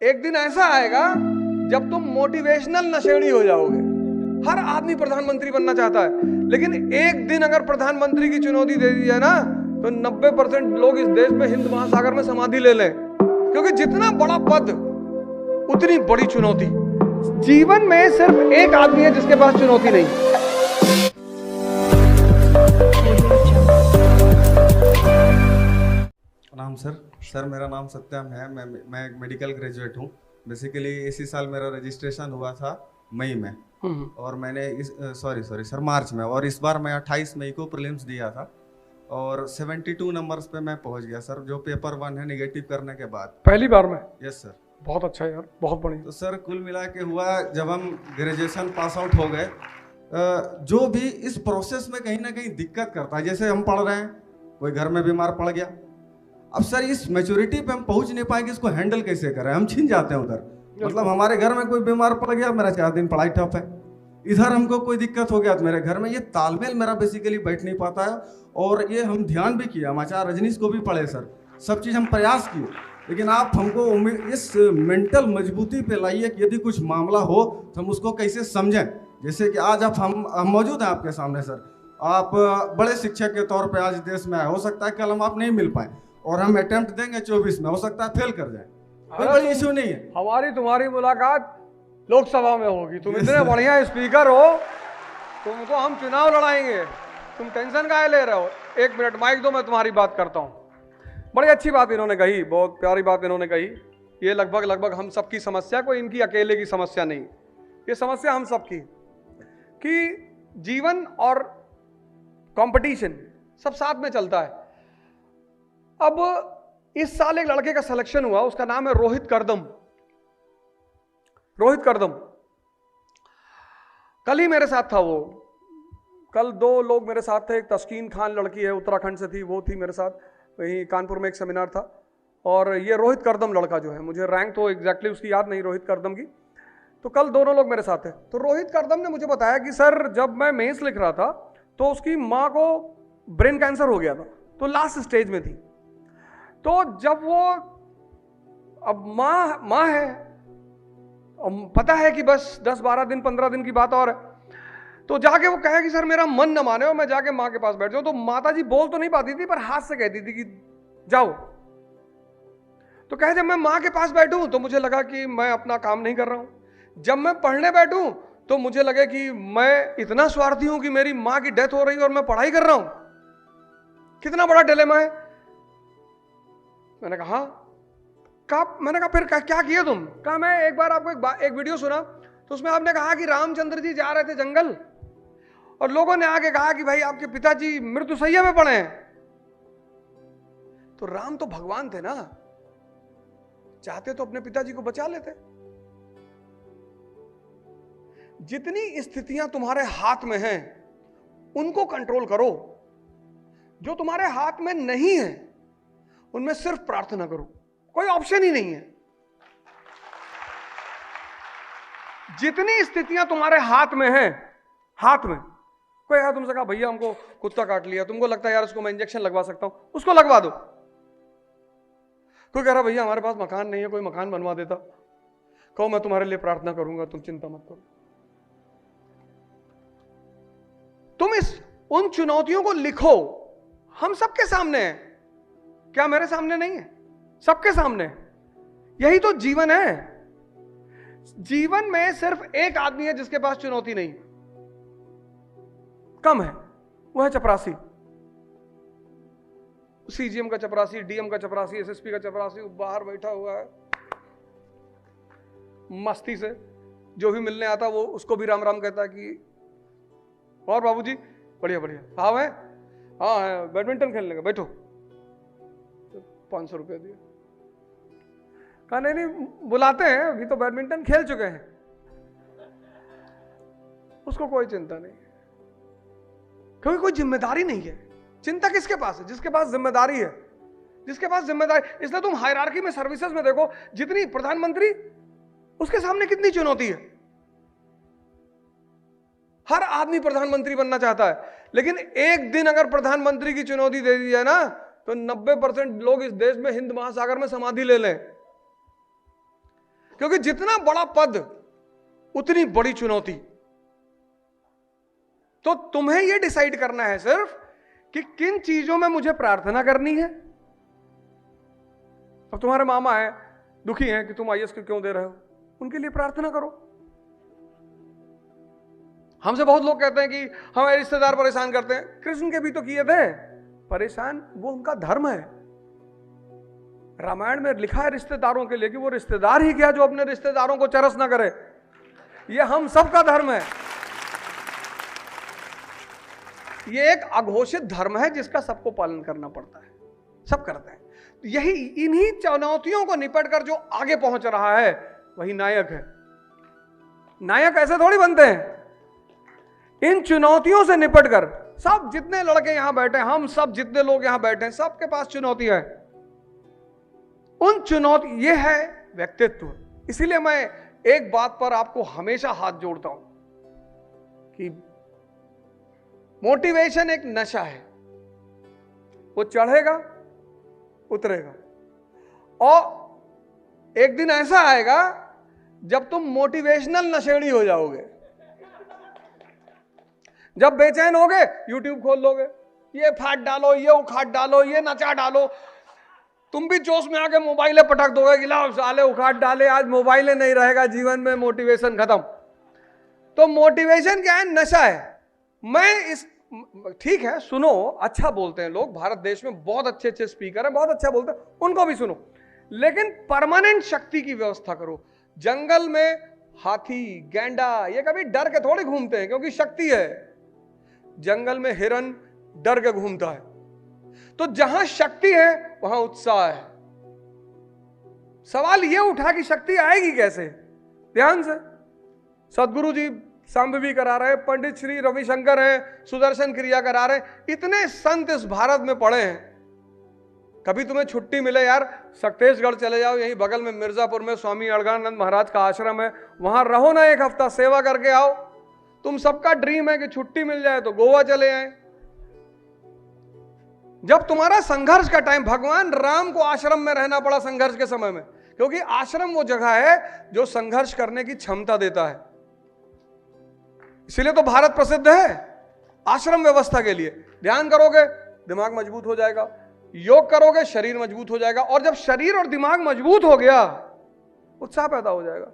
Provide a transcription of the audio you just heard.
एक दिन ऐसा आएगा जब तुम मोटिवेशनल नशेड़ी हो जाओगे। हर आदमी प्रधानमंत्री बनना चाहता है, लेकिन एक दिन अगर प्रधानमंत्री की चुनौती दे दी जाए ना, तो 90% लोग इस देश में हिंद महासागर में समाधि ले लें, क्योंकि जितना बड़ा पद उतनी बड़ी चुनौती। जीवन में सिर्फ एक आदमी है जिसके पास चुनौती नहीं। नाम सर मेरा नाम सत्यम है। मैं एक मेडिकल ग्रेजुएट हूँ। बेसिकली इसी साल मेरा रजिस्ट्रेशन हुआ था मई में, और मैंने सर मार्च में, और इस बार मैं 28 मई को प्रीलिम्स दिया था और 72 नंबर्स पे मैं पहुंच गया सर, जो पेपर 1 है नेगेटिव करने के बाद। पहली बार में? Yes sir. बहुत अच्छा यार, बहुत बढ़िया। तो सर कुल मिला के हुआ, जब हम ग्रेजुएशन पास आउट हो गए, जो भी इस प्रोसेस में कहीं ना कहीं दिक्कत करता है, जैसे हम पढ़ रहे हैं, कोई घर में बीमार पड़ गया, अब सर इस मैच्योरिटी पे हम पहुंच नहीं पाएंगे, इसको हैंडल कैसे करें, हम छिन जाते हैं उधर। मतलब हमारे घर में कोई बीमार पड़ गया, मेरा 4 दिन पढ़ाई ठप है, इधर हमको कोई दिक्कत हो गया तो मेरे घर में, ये तालमेल मेरा बेसिकली बैठ नहीं पाता है। और ये हम ध्यान भी किया, हम आचार्य रजनीश को भी पढ़े सर, सब चीज़ हम प्रयास किए, लेकिन आप हमको इस मेंटल मजबूती पे लाइए कि यदि कुछ मामला हो तो हम उसको कैसे समझें। जैसे कि आज आप हम मौजूद हैं आपके सामने सर, आप बड़े शिक्षक के तौर पे आज देश में आए, हो सकता है कल हम आप नहीं मिल पाए और हम अटेम्प्ट देंगे 24 में, हो सकता है फेल कर जाए, कोई बड़ी इशू नहीं है। हमारी तुम्हारी मुलाकात लोकसभा में होगी, तुम इतने बढ़िया स्पीकर हो, तुमको हम चुनाव लड़ाएंगे, तुम टेंशन काहे ले रहे हो। 1 मिनट माइक दो, मैं तुम्हारी बात करता हूँ। बड़ी अच्छी बात इन्होंने कही, बहुत प्यारी बात इन्होंने कही। ये लगभग हम सबकी समस्या, कोई इनकी अकेले की समस्या नहीं, ये समस्या हम सबकी, कि जीवन और कंपटीशन सब साथ में चलता है। अब इस साल एक लड़के का सिलेक्शन हुआ, उसका नाम है रोहित करदम। रोहित करदम कल ही मेरे साथ था वो, कल 2 लोग मेरे साथ थे। एक तस्कीन खान लड़की है, उत्तराखंड से थी, वो थी मेरे साथ, वहीं कानपुर में एक सेमिनार था। और ये रोहित करदम लड़का जो है, मुझे रैंक तो एग्जैक्टली उसकी याद नहीं रोहित करदम की, तो कल दोनों लोग मेरे साथ थे। तो रोहित करदम ने मुझे बताया कि सर जब मैं मेंस लिख रहा था तो उसकी माँ को ब्रेन कैंसर हो गया था, तो लास्ट स्टेज में थी। तो जब वो, अब माँ है, पता है कि बस 10-12 दिन 15 दिन की बात और है, तो जाके वो कहे कि सर मेरा मन न माने और मैं जाके माँ के पास बैठ जाऊं। तो माता जी बोल तो नहीं पाती थी, पर हाथ से कहती थी कि जाओ। तो कहे जब मैं माँ के पास बैठूं तो मुझे लगा कि मैं अपना काम नहीं कर रहा हूं, जब मैं पढ़ने बैठूं तो मुझे लगे कि मैं इतना स्वार्थी हूं कि मेरी माँ की डेथ हो रही है और मैं पढ़ाई कर रहा हूं। कितना बड़ा डिलेमा है। मैंने कहा मैंने कहा फिर क्या किया तुम? कहा मैं एक बार आपको एक वीडियो सुना, तो उसमें आपने कहा कि रामचंद्र जी जा रहे थे जंगल और लोगों ने आके कहा कि भाई आपके पिताजी मृत्युशैया में पड़े हैं। तो राम तो भगवान थे ना, चाहते तो अपने पिताजी को बचा लेते। जितनी स्थितियां तुम्हारे हाथ में हैं उनको कंट्रोल करो, जो तुम्हारे हाथ में नहीं है उनमें सिर्फ प्रार्थना करो, कोई ऑप्शन ही नहीं है। जितनी स्थितियां तुम्हारे हाथ में हैं, हाथ में, कोई यार तुमसे कहा भैया हमको कुत्ता काट लिया, तुमको लगता है यार उसको मैं इंजेक्शन लगवा सकता हूं, उसको लगवा दो। कोई कह रहा भैया हमारे पास मकान नहीं है, कोई मकान बनवा देता, कहो मैं तुम्हारे लिए प्रार्थना करूंगा, तुम चिंता मत करो। तुम उन चुनौतियों को लिखो, हम सबके सामने है, क्या मेरे सामने नहीं है? सबके सामने। यही तो जीवन है। जीवन में सिर्फ एक आदमी है जिसके पास चुनौती नहीं, कम है, वो है चपरासी। सीजीएम का चपरासी, डीएम का चपरासी, एसएसपी का चपरासी, बाहर बैठा हुआ है मस्ती से, जो भी मिलने आता वो उसको भी राम राम कहता है कि और बाबूजी बढ़िया बढ़िया, हाँ है, हाँ है, बैडमिंटन खेलने का, बैठो। 500 रुपया दिया, कहा नहीं बुलाते हैं, अभी तो बैडमिंटन खेल चुके हैं। उसको कोई चिंता नहीं, क्योंकि कोई जिम्मेदारी नहीं है। चिंता किसके पास है? जिसके पास जिम्मेदारी है, जिसके पास जिम्मेदारी। इसलिए तुम हायरार्की में, सर्विसेज में देखो, जितनी प्रधानमंत्री, उसके सामने कितनी चुनौती है। हर आदमी प्रधानमंत्री बनना चाहता है, लेकिन एक दिन अगर प्रधानमंत्री की चुनौती दे दी जाए ना, तो 90% लोग इस देश में हिंद महासागर में समाधि ले लें। क्योंकि जितना बड़ा पद उतनी बड़ी चुनौती। तो तुम्हें यह डिसाइड करना है सिर्फ कि किन चीजों में मुझे प्रार्थना करनी है। अब तुम्हारे मामा है, दुखी हैं कि तुम आईएएस क्यों दे रहे हो, उनके लिए प्रार्थना करो। हमसे बहुत लोग कहते हैं कि हमारे रिश्तेदार परेशान करते हैं। कृष्ण के भी तो किए थे परेशान, वो उनका धर्म है। रामायण में लिखा है रिश्तेदारों के लिए कि वो रिश्तेदार ही क्या जो अपने रिश्तेदारों को चरस ना करे। ये हम सबका धर्म है। ये एक अघोषित धर्म है जिसका सबको पालन करना पड़ता है, सब करते हैं। यही इन्हीं चुनौतियों को निपट कर जो आगे पहुंच रहा है वही नायक है। नायक ऐसे थोड़ी बनते हैं। इन चुनौतियों से निपट कर, सब जितने लड़के यहां बैठे हैं, हम सब जितने लोग यहां बैठे हैं, सबके पास चुनौतियां हैं। उन चुनौती, ये है व्यक्तित्व। इसीलिए मैं एक बात पर आपको हमेशा हाथ जोड़ता हूं कि मोटिवेशन एक नशा है, वो चढ़ेगा उतरेगा, और एक दिन ऐसा आएगा जब तुम मोटिवेशनल नशेड़ी हो जाओगे। जब बेचैन होगे यूट्यूब खोल लोगे, ये फाड़ डालो, ये उखाड़ डालो, ये नचा डालो। तुम भी जोश में आके मोबाइलें पटक दोगे कि लाओ साले उखाड़ डाले, आज मोबाइलें नहीं रहेगा जीवन में, मोटिवेशन खत्म। तो मोटिवेशन क्या है? नशा है। मैं इस, ठीक है सुनो, अच्छा बोलते हैं लोग, भारत देश में बहुत अच्छे अच्छे स्पीकर हैं, बहुत अच्छा बोलते हैं, उनको भी सुनो, लेकिन परमानेंट शक्ति की व्यवस्था करो। जंगल में हाथी, गैंडा, ये कभी डर के थोड़ी घूमते हैं क्योंकि शक्ति है। जंगल में हिरन डर के घूमता है। तो जहां शक्ति है वहां उत्साह है। सवाल यह उठा कि शक्ति आएगी कैसे? ध्यान से, सदगुरु जी सांभवी करा रहे, पंडित श्री रविशंकर हैं, सुदर्शन क्रिया करा रहे, इतने संत इस भारत में पड़े हैं। कभी तुम्हें छुट्टी मिले यार, सक्तेशगढ़ चले जाओ, यहीं बगल में मिर्जापुर में स्वामी अड़गानंद महाराज का आश्रम है, वहां रहो ना, एक हफ्ता सेवा करके आओ। तुम सबका ड्रीम है कि छुट्टी मिल जाए तो गोवा चले आए। जब तुम्हारा संघर्ष का टाइम, भगवान राम को आश्रम में रहना पड़ा संघर्ष के समय में, क्योंकि आश्रम वो जगह है जो संघर्ष करने की क्षमता देता है। इसलिए तो भारत प्रसिद्ध है आश्रम व्यवस्था के लिए। ध्यान करोगे दिमाग मजबूत हो जाएगा, योग करोगे शरीर मजबूत हो जाएगा, और जब शरीर और दिमाग मजबूत हो गया उत्साह पैदा हो जाएगा।